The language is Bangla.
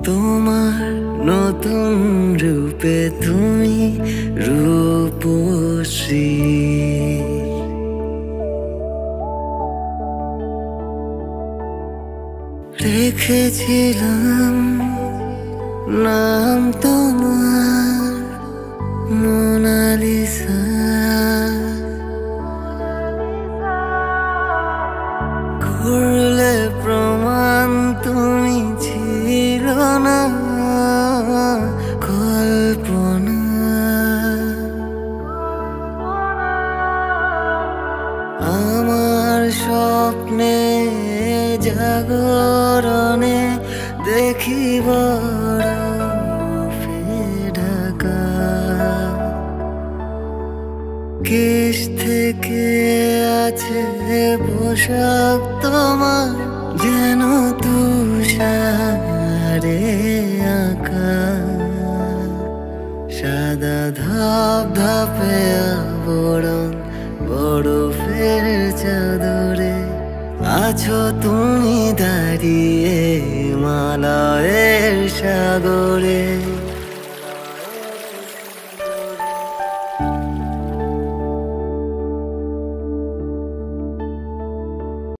তোমার নতুন রূপে তুমি রূপশ্রী। রেখেছিলাম নাম তোমার মোনালিসা, করলে প্রমাণ তুমি ছিল না কল্পনা। আমার স্বপ্নে জাগরণে দেখি বরফে ঢাকা, কেশ থেকে আছে পোশাক তোমার যেন তুষারে আঁকা। সাদা ধাপ ধাপে আবরণ বরফের চাদরে আছো তুমি দাঁড়িয়ে মালয়ের সাগরে।